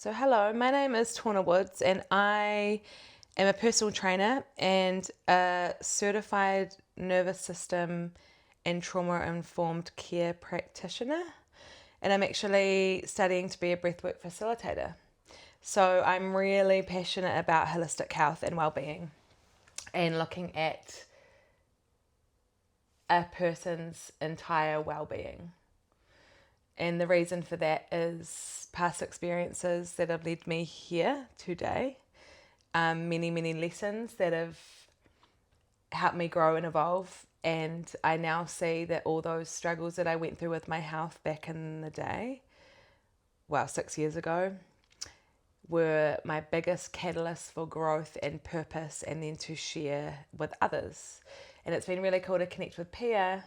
So hello, my name is Tawna Woods and I am a personal trainer and a certified nervous system and trauma-informed care practitioner. And I'm actually studying to be a breathwork facilitator. So I'm really passionate about holistic health and well-being and looking at a person's entire well-being. And the reason for that is past experiences that have led me here today. Many lessons that have helped me grow and evolve. And I now see that all those struggles that I went through with my health back in the day, 6 years ago, were my biggest catalyst for growth and purpose, and then to share with others. And it's been really cool to connect with Pia,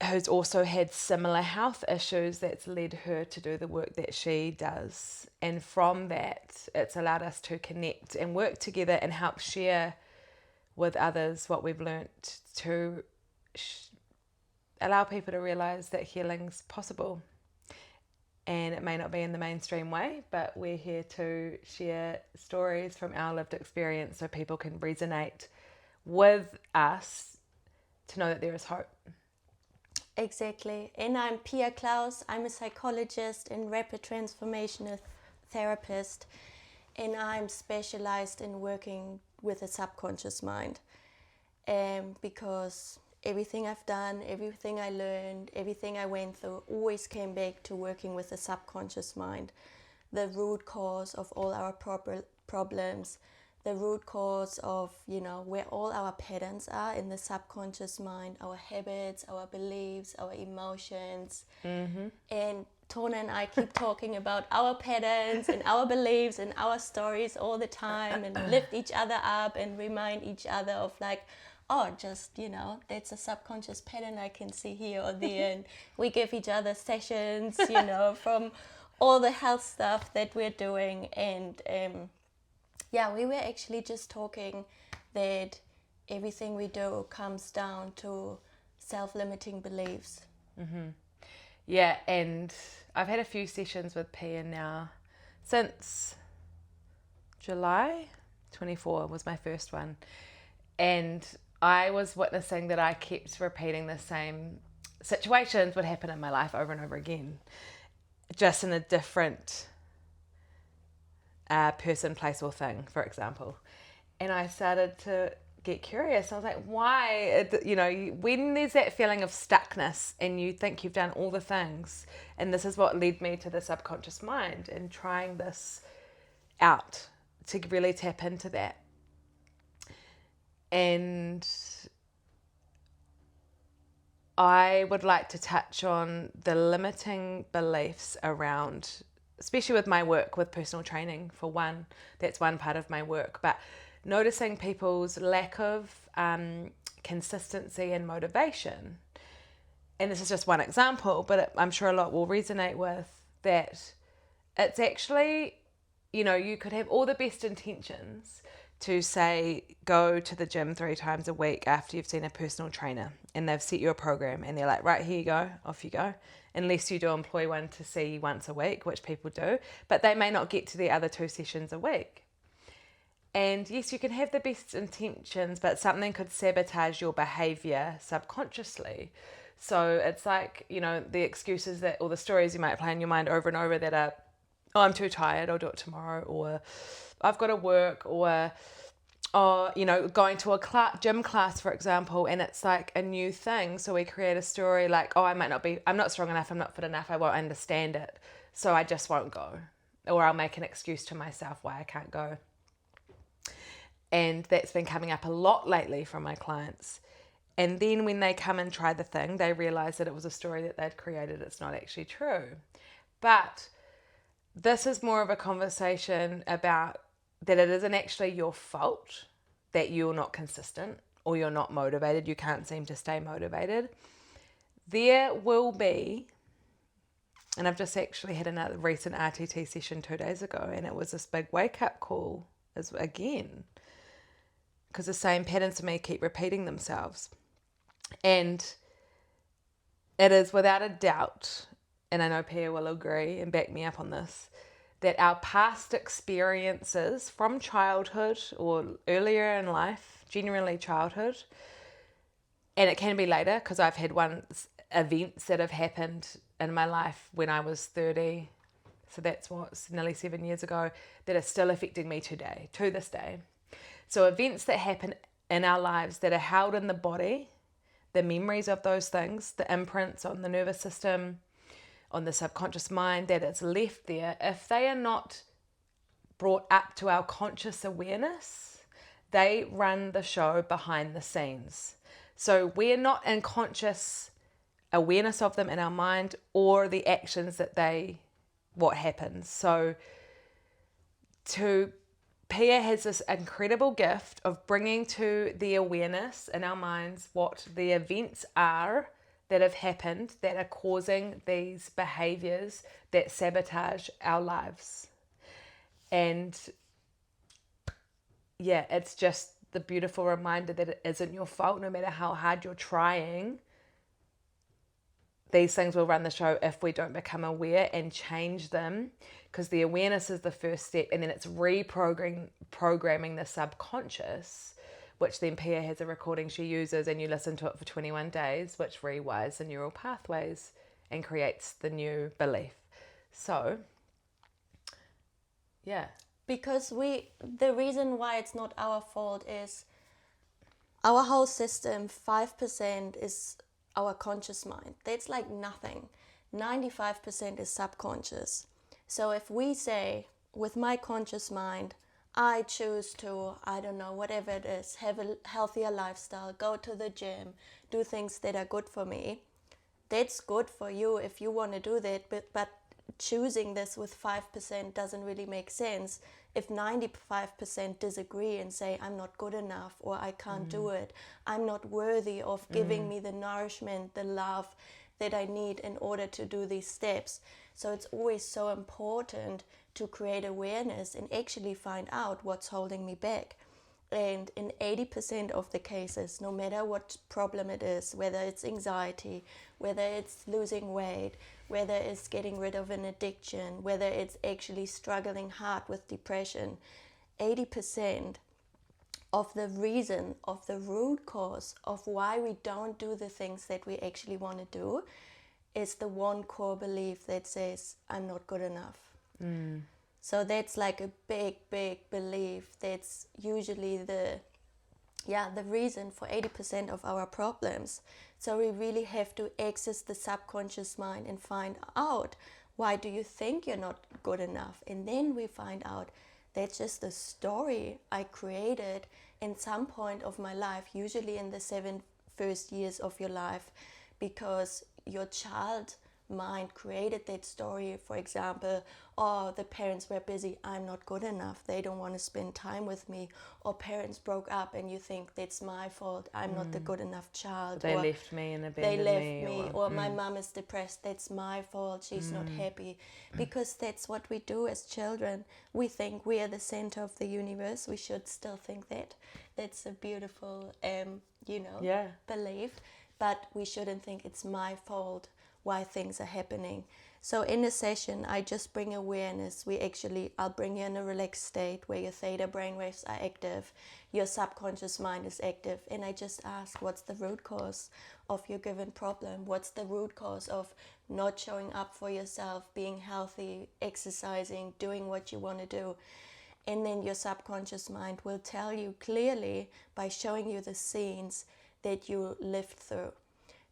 who's also had similar health issues that's led her to do the work that she does. And from that, it's allowed us to connect and work together and help share with others what we've learnt to allow people to realise that healing's possible. And it may not be in the mainstream way, but we're here to share stories from our lived experience so people can resonate with us to know that there is hope. Exactly. And I'm Klaus. I'm a psychologist and rapid transformational therapist. And I'm specialized in working with the subconscious mind. Because everything I've done, everything I learned, everything I went through always came back to working with the subconscious mind. The root cause of all our problems, the root cause of, where all our patterns are in the subconscious mind, our habits, our beliefs, our emotions. Mm-hmm. And Tawna and I keep talking about our patterns and our beliefs and our stories all the time, and lift each other up and remind each other of that's a subconscious pattern I can see here or there. And we give each other sessions, from all the health stuff that we're doing. And we were actually just talking that everything we do comes down to self-limiting beliefs. Mm-hmm. Yeah, and I've had a few sessions with Pia now since July 24 was my first one. And I was witnessing that I kept repeating the same situations would happen in my life over and over again, just in a different person, place, or thing, for example. And I started to get curious. I was like, why? When there's that feeling of stuckness and you think you've done all the things, and this is what led me to the subconscious mind and trying this out to really tap into that. And I would like to touch on the limiting beliefs around, especially with my work with personal training, for one. That's one part of my work. But noticing people's lack of consistency and motivation. And this is just one example, but I'm sure a lot will resonate with that. It's actually, you could have all the best intentions to say, go to the gym 3 times a week after you've seen a personal trainer and they've set you a program and they're like, right, here you go, off you go. Unless you do employ one to see once a week, which people do, but they may not get to the other 2 sessions a week. And yes, you can have the best intentions, but something could sabotage your behavior subconsciously. So it's like, the excuses or the stories you might play in your mind over and over that are, oh, I'm too tired, I'll do it tomorrow, or I've got to work, or going to a gym class, for example, and it's like a new thing. So we create a story like, oh, I'm not strong enough, I'm not fit enough, I won't understand it, so I just won't go. Or I'll make an excuse to myself why I can't go. And that's been coming up a lot lately from my clients. And then when they come and try the thing, they realize that it was a story that they'd created. It's not actually true. But this is more of a conversation about that it isn't actually your fault that you're not consistent or you're not motivated. You can't seem to stay motivated. There will be, and I've just actually had another recent RTT session 2 days ago, and it was this big wake-up call again, because the same patterns to me keep repeating themselves. And it is without a doubt and I know Pia will agree and back me up on this, that our past experiences from childhood or earlier in life, generally childhood, and it can be later because I've had events that have happened in my life when I was 30, so that's what's nearly 7 years ago, that are still affecting me today, to this day. So events that happen in our lives that are held in the body, the memories of those things, the imprints on the nervous system, on the subconscious mind, that it's left there, if they are not brought up to our conscious awareness, they run the show behind the scenes. So we're not in conscious awareness of them in our mind or the actions that what happens. So Pia has this incredible gift of bringing to the awareness in our minds what the events are that have happened that are causing these behaviors that sabotage our lives. And yeah, it's just the beautiful reminder that it isn't your fault. No matter how hard you're trying, these things will run the show if we don't become aware and change them, because the awareness is the first step, and then it's programming the subconscious, which then Pia has a recording she uses, and you listen to it for 21 days, which rewires the neural pathways and creates the new belief. So, yeah. Because the reason why it's not our fault is our whole system, 5% is our conscious mind. That's like nothing. 95% is subconscious. So if we say, with my conscious mind, I choose to, I don't know, whatever it is, have a healthier lifestyle, go to the gym, do things that are good for me, that's good for you if you want to do that, but choosing this with 5% doesn't really make sense if 95% disagree and say I'm not good enough, or I can't do it, I'm not worthy of giving me the nourishment, the love that I need in order to do these steps. So it's always so important to create awareness and actually find out what's holding me back. And in 80% of the cases, no matter what problem it is, whether it's anxiety, whether it's losing weight, whether it's getting rid of an addiction, whether it's actually struggling hard with depression, 80% of the reason, of the root cause of why we don't do the things that we actually want to do is the one core belief that says, I'm not good enough. So that's like a big, big belief. That's usually the reason for 80% of our problems. So we really have to access the subconscious mind and find out, why do you think you're not good enough? And then we find out that's just the story I created in some point of my life, usually in the 7 first years of your life, because your child mind created that story. For example, the parents were busy, I'm not good enough, they don't want to spend time with me, or parents broke up and you think that's my fault, I'm not the good enough child, They left me and abandoned me, or my mom is depressed, that's my fault, she's not happy. Because that's what we do as children. We think we are the center of the universe. We should still think that. That's a beautiful belief, but we shouldn't think it's my fault why things are happening. So in a session, I just bring awareness. I'll bring you in a relaxed state where your theta brainwaves are active, your subconscious mind is active, and I just ask, what's the root cause of your given problem? What's the root cause of not showing up for yourself, being healthy, exercising, doing what you want to do? And then your subconscious mind will tell you clearly by showing you the scenes that you lived through.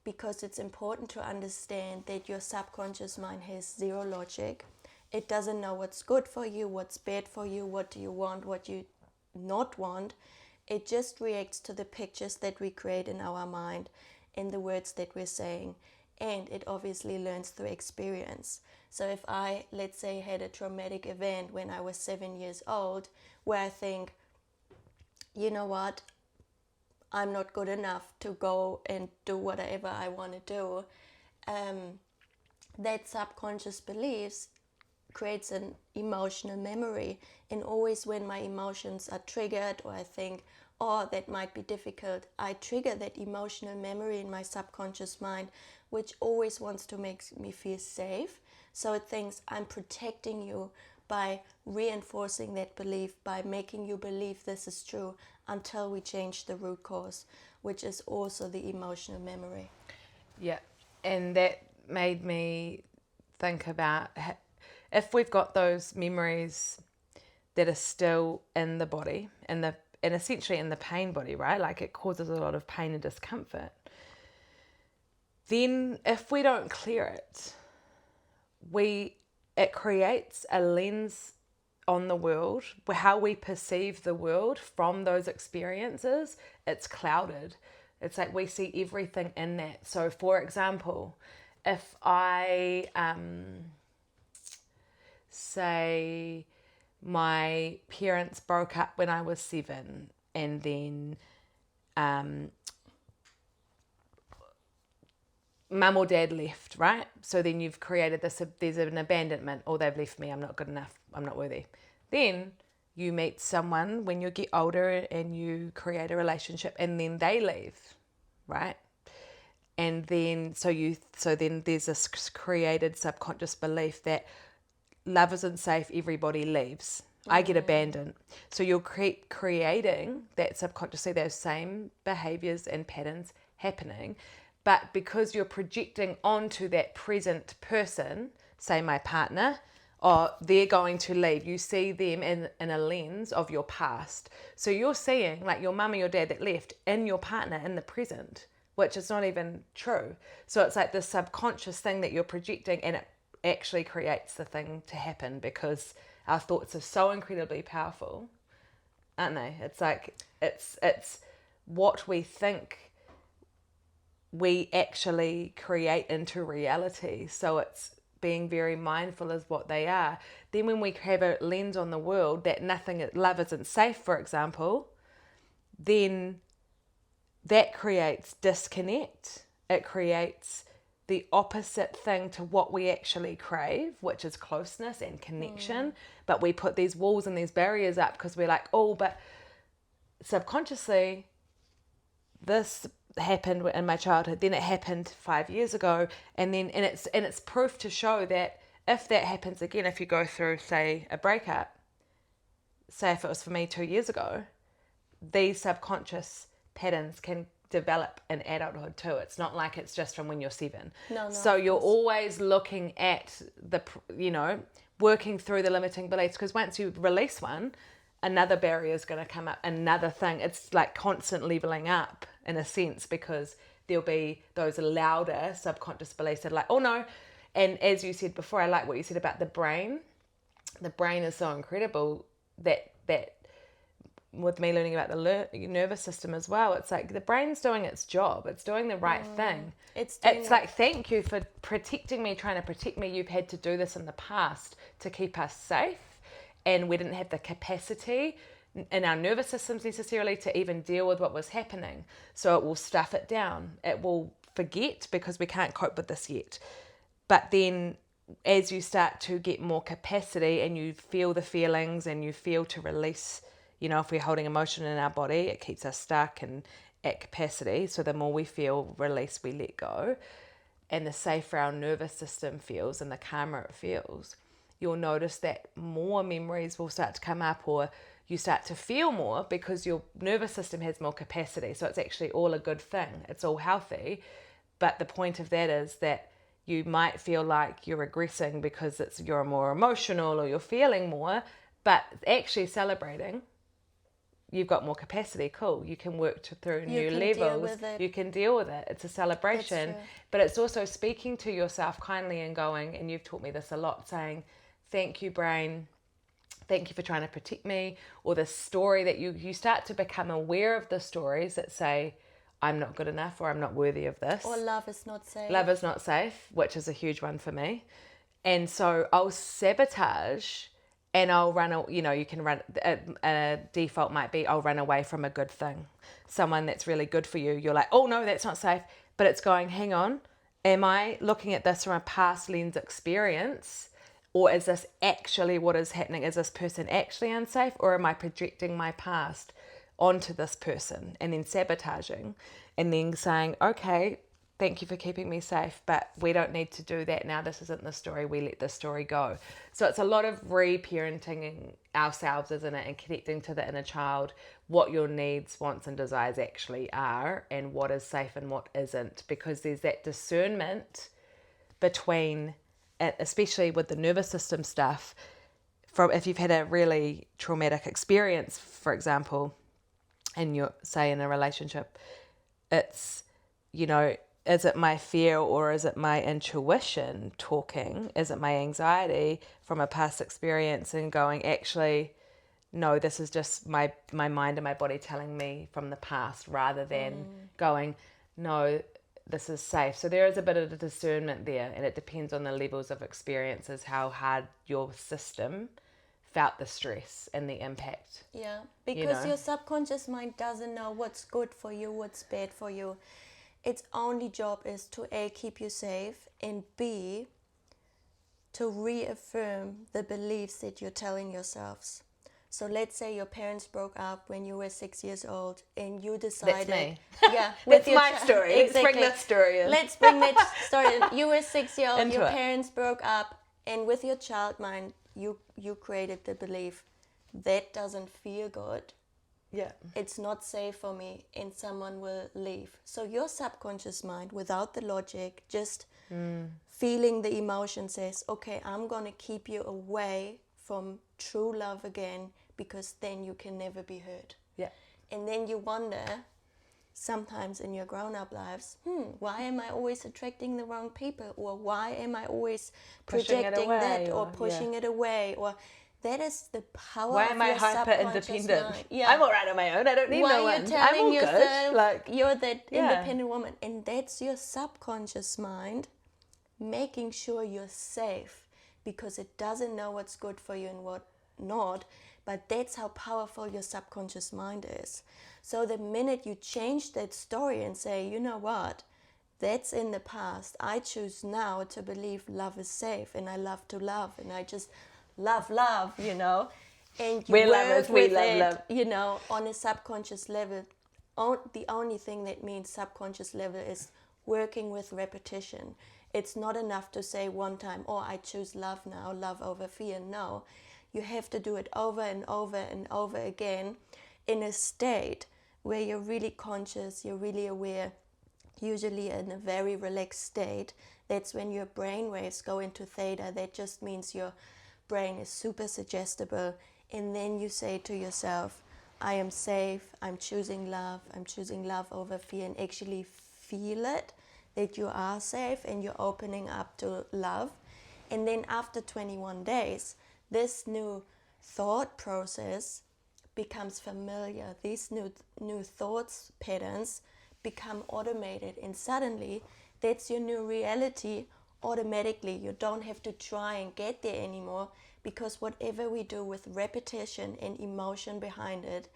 Because it's important to understand that your subconscious mind has zero logic. It doesn't know what's good for you, what's bad for you, what do you want, what you not want. It just reacts to the pictures that we create in our mind and the words that we're saying. And it obviously learns through experience. So if I, let's say, had a traumatic event when I was 7 years old, where I think, you know what, I'm not good enough to go and do whatever I want to do, that subconscious beliefs creates an emotional memory. And always when my emotions are triggered, or I think, that might be difficult, I trigger that emotional memory in my subconscious mind which always wants to make me feel safe. So it thinks I'm protecting you by reinforcing that belief, by making you believe this is true, until we change the root cause, which is also the emotional memory. Yeah, and that made me think about if we've got those memories that are still in the body, and essentially in the pain body, right? Like it causes a lot of pain and discomfort. Then if we don't clear it, it creates a lens on the world, how we perceive the world from those experiences. It's clouded. It's like we see everything in that. So for example, if I say my parents broke up when I was 7, and then mum or dad left, right? So then you've created this, there's an abandonment, or they've left me, I'm not good enough, I'm not worthy. Then you meet someone when you get older and you create a relationship, and then they leave, right? And then so then there's this created subconscious belief that love isn't safe, everybody leaves. I get abandoned. So you're creating that subconsciously, those same behaviors and patterns happening. But because you're projecting onto that present person, say my partner, or they're going to leave, you see them in a lens of your past. So you're seeing like your mum or your dad that left in your partner in the present, which is not even true. So it's like this subconscious thing that you're projecting, and it actually creates the thing to happen, because our thoughts are so incredibly powerful, aren't they? It's like it's what we think we actually create into reality. So it's being very mindful as what they are. Then when we have a lens on the world that love isn't safe, for example, then that creates disconnect. It creates the opposite thing to what we actually crave, which is closeness and connection. But we put these walls and these barriers up because we're like, oh, but subconsciously this happened in my childhood, then it happened 5 years ago, and it's proof to show that if that happens again, if you go through, say, a breakup, say if it was for me 2 years ago, these subconscious patterns can develop in adulthood too. It's not like it's just from when you're 7. No, so you're always looking at working through the limiting beliefs, because once you release one, another barrier is going to come up, another thing. It's like constant leveling up in a sense, because there'll be those louder subconscious beliefs that are like, oh no. And as you said before, I like what you said about the brain. The brain is so incredible that with me learning about the nervous system as well, it's like the brain's doing its job. It's doing the right thing. It's like, thank you for protecting me, trying to protect me. You've had to do this in the past to keep us safe, and we didn't have the capacity in our nervous systems necessarily to even deal with what was happening. So it will stuff it down. It will forget because we can't cope with this yet. But then as you start to get more capacity and you feel the feelings and you feel to release, if we're holding emotion in our body, it keeps us stuck and at capacity. So the more we feel release, we let go. And the safer our nervous system feels and the calmer it feels, you'll notice that more memories will start to come up, or you start to feel more because your nervous system has more capacity. So it's actually all a good thing. It's all healthy. But the point of that is that you might feel like you're regressing because you're more emotional or you're feeling more, but actually celebrating, you've got more capacity. Cool. You can work through new levels. You can deal with it. It's a celebration. But it's also speaking to yourself kindly and going, and you've taught me this a lot, saying, thank you, brain. Thank you for trying to protect me. Or the story that you start to become aware of the stories that say, I'm not good enough, or I'm not worthy of this. Or love is not safe. Love is not safe, which is a huge one for me. And so I'll sabotage, and I'll run, you can run, a default might be I'll run away from a good thing. Someone that's really good for you, you're like, oh no, that's not safe. But it's going, hang on, am I looking at this from a past lens experience? Or is this actually what is happening? Is this person actually unsafe? Or am I projecting my past onto this person and then sabotaging and then saying, okay, thank you for keeping me safe, but we don't need to do that now. This isn't the story. We let this story go. So it's a lot of re-parenting ourselves, isn't it? And connecting to the inner child, what your needs, wants, and desires actually are, and what is safe and what isn't. Because there's that discernment between, especially with the nervous system stuff, from if you've had a really traumatic experience, for example, and you're, say, in a relationship, it's, you know, is it my fear or is it my intuition talking? Is it my anxiety from a past experience and going, actually, no, this is just my mind and my body telling me from the past, rather than going, no, this is safe. So there is a bit of a discernment there, and it depends on the levels of experiences, how hard your system felt the stress and the impact. Yeah, because your subconscious mind doesn't know what's good for you, what's bad for you. Its only job is to A, keep you safe, and B, to reaffirm the beliefs that you're telling yourselves. So let's say your parents broke up when you were 6 years old, and you decided... That's me. Yeah, that's my story. Exactly. Let's bring that story in. Let's bring that story in. You were 6 years old, your parents broke up, and with your child mind, you created the belief, that doesn't feel good. Yeah. It's not safe for me, and someone will leave. So your subconscious mind, without the logic, just feeling the emotion, says, okay, I'm going to keep you away from true love again, because then you can never be hurt. Yeah. And then you wonder, sometimes in your grown-up lives, why am I always attracting the wrong people? Or why am I always projecting that or pushing it away? Or that is the power why of am I your hyper subconscious independent? mind. Yeah. I'm all right on my own. I don't need no one. Why you're telling I'm all yourself good. Like, you're that independent woman. And that's your subconscious mind making sure you're safe, because it doesn't know what's good for you and what not. But that's how powerful your subconscious mind is. So the minute you change that story and say, you know what, that's in the past. I choose now to believe love is safe, and I love to love, and I just love, you know. And you we work with it, love. you know, on a subconscious level. The only thing that means subconscious level is working with repetition. It's not enough to say one time, oh, I choose love now, love over fear. No, you have to do it over and over and over again in a state where you're really conscious, you're really aware, usually in a very relaxed state. That's when your brain waves go into theta. That just means your brain is super suggestible. And then you say to yourself, I am safe, I'm choosing love over fear, and actually feel it, that you are safe and you're opening up to love. And then after 21 days, this new thought process becomes familiar. These new thoughts patterns become automated, and suddenly that's your new reality automatically. You don't have to try and get there anymore, because whatever we do with repetition and emotion behind it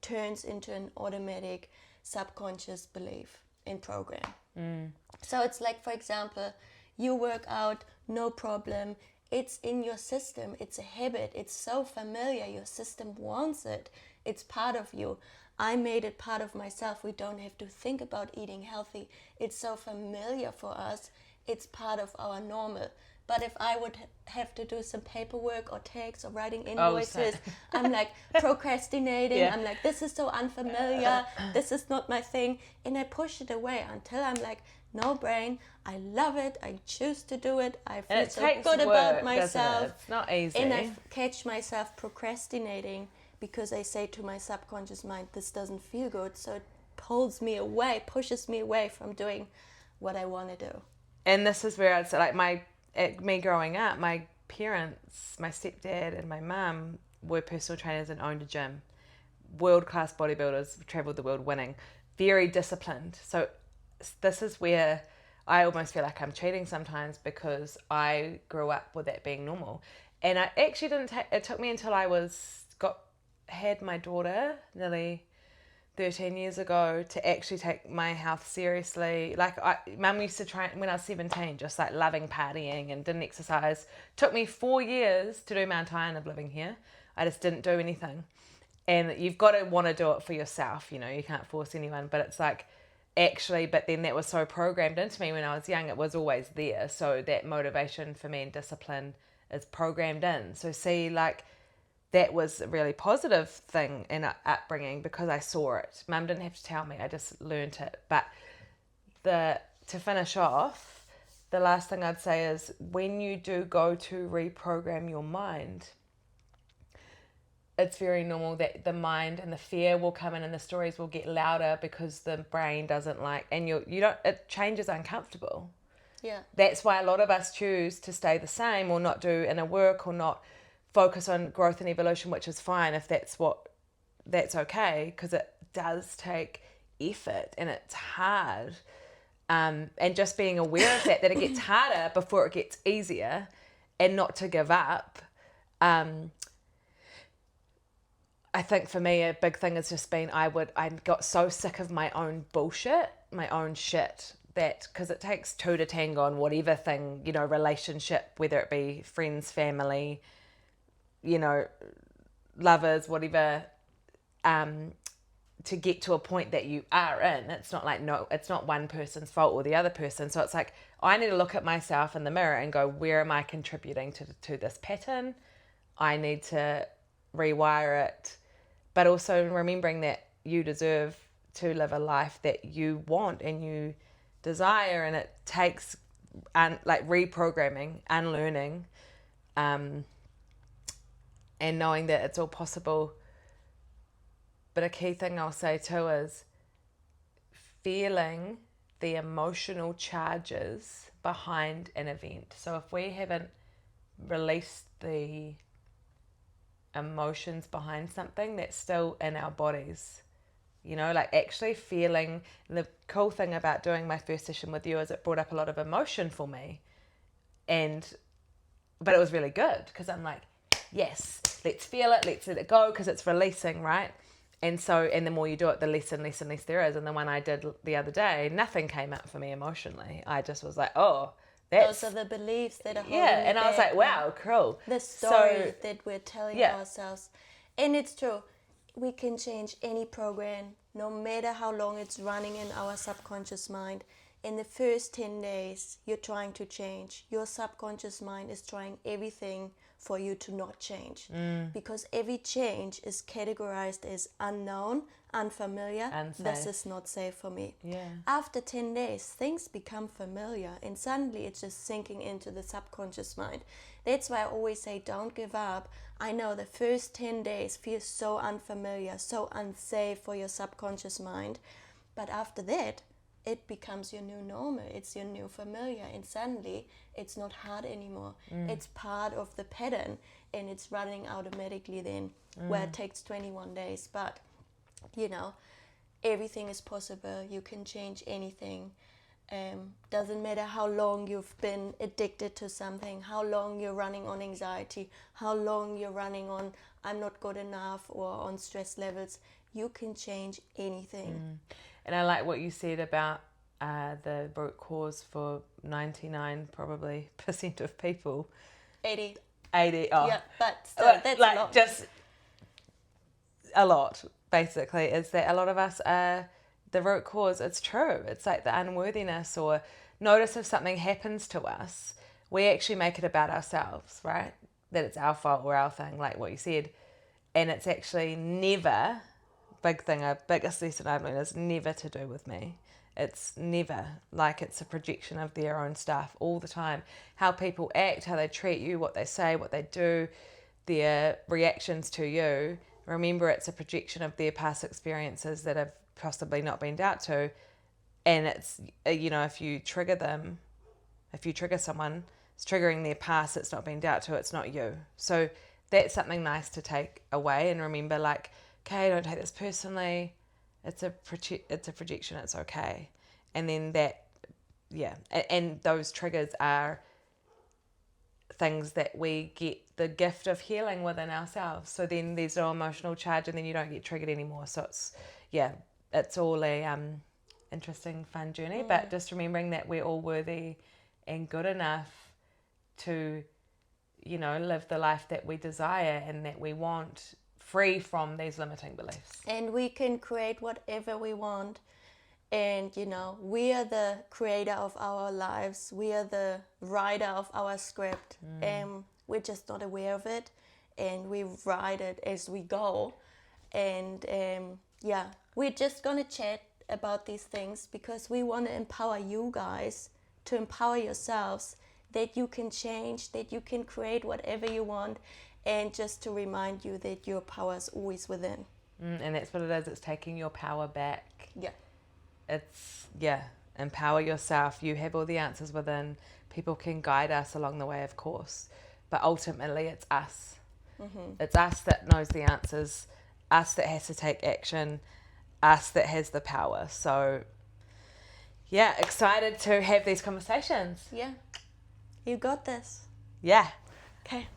turns into an automatic subconscious belief and program. So it's like, for example, you work out, no problem. It's in your system. It's a habit. It's so familiar. Your system wants it. It's part of you. I made it part of myself. We don't have to think about eating healthy. It's so familiar for us. It's part of our normal. But if I would have to do some paperwork or tax or writing invoices, I'm like procrastinating. Yeah. I'm like, this is so unfamiliar. This is not my thing. And I push it away until I'm like, no, brain, I love it. I choose to do it. I feel so good about myself. It's not easy. And I catch myself procrastinating because I say to my subconscious mind, this doesn't feel good. So it pulls me away, pushes me away from doing what I want to do. And this is where I'd say, like, me growing up, my parents, my stepdad and my mum were personal trainers and owned a gym. World-class bodybuilders, travelled the world winning. Very disciplined. So this is where I almost feel like I'm cheating sometimes, because I grew up with that being normal. And I actually didn't it took me until I had my daughter nearly 13 years ago to actually take my health seriously. Like, Mum used to train when I was 17, just like loving partying and didn't exercise. Took me 4 years to do my entire of living here. I just didn't do anything. And you've got to want to do it for yourself, you know, you can't force anyone. But it's like, actually, but then that was so programmed into me when I was young, it was always there. So that motivation for me and discipline is programmed in. So see, like, that was a really positive thing in upbringing because I saw it. Mum didn't have to tell me, I just learnt it. But to finish off, the last thing I'd say is when you do go to reprogram your mind, it's very normal that the mind and the fear will come in and the stories will get louder because the brain doesn't like, and change is uncomfortable. Yeah. That's why a lot of us choose to stay the same or not do inner work or not focus on growth and evolution, which is fine if that's okay, because it does take effort and it's hard. And just being aware of that it gets harder before it gets easier and not to give up. I think for me, a big thing has just been I got so sick of my own bullshit, my own shit, that because it takes two to tango on whatever thing, relationship, whether it be friends, family, lovers, whatever, to get to a point that you are in. It's not like, no, it's not one person's fault or the other person. So it's like, I need to look at myself in the mirror and go, where am I contributing to this pattern? I need to rewire it, but also remembering that you deserve to live a life that you want and you desire, and it takes reprogramming, unlearning, and knowing that it's all possible. But a key thing I'll say too is feeling the emotional charges behind an event. So if we haven't released the emotions behind something, that's still in our bodies, actually feeling. And the cool thing about doing my first session with you is it brought up a lot of emotion for me, but it was really good because I'm like, yes, let's feel it, let's let it go, because it's releasing, right? And the more you do it, the less and less and less there is. And the one I did the other day, nothing came up for me emotionally. I just was like, oh, those are the beliefs that are holding you and back. I was like, wow, cool. The story that we're telling ourselves. And it's true. We can change any program, no matter how long it's running in our subconscious mind. In the first 10 days, you're trying to change. Your subconscious mind is trying everything for you to not change. Because every change is categorized as unknown, unfamiliar. Unsafe. This is not safe for me. Yeah. After 10 days, things become familiar, and suddenly it's just sinking into the subconscious mind. That's why I always say don't give up. I know the first 10 days feel so unfamiliar, so unsafe for your subconscious mind. But after that, it becomes your new normal. It's your new familiar, and suddenly it's not hard anymore. It's part of the pattern, and it's running automatically then, where it takes 21 days. But everything is possible. You can change anything. Doesn't matter how long you've been addicted to something, how long you're running on anxiety, how long you're running on I'm not good enough or on stress levels. You can change anything. And I like what you said about the root cause for 99% probably of people. 80. Oh. Yeah, but still, that's a lot. Just a lot, basically, is that a lot of us are the root cause. It's true. It's like the unworthiness, or notice if something happens to us, we actually make it about ourselves, right? That it's our fault or our thing, like what you said. And it's actually never, biggest lesson I've learned is never to do with me. It's never, like, it's a projection of their own stuff all the time. How people act, how they treat you, what they say, what they do, their reactions to you. Remember, it's a projection of their past experiences that have possibly not been dealt to. And it's, if you trigger them, if you trigger someone, it's triggering their past, it's not being dealt to, it's not you. So that's something nice to take away and remember, like, okay, don't take this personally. It's a projection, it's okay. And then and those triggers are things that we get the gift of healing within ourselves. So then there's no emotional charge, and then you don't get triggered anymore. So it's all a interesting, fun journey. But just remembering that we're all worthy and good enough to, live the life that we desire and that we want, free from these limiting beliefs. And we can create whatever we want. And, we are the creator of our lives. We are the writer of our script. We're just not aware of it. And we write it as we go. And we're just going to chat about these things because we want to empower you guys to empower yourselves, that you can change, that you can create whatever you want, and just to remind you that your power is always within. And that's what it is. It's taking your power back. Yeah. Empower yourself. You have all the answers within. People can guide us along the way, of course, but ultimately it's us. It's us that knows the answers, us that has to take action, us that has the power. So excited to have these conversations. Yeah, you got this. Yeah. Okay.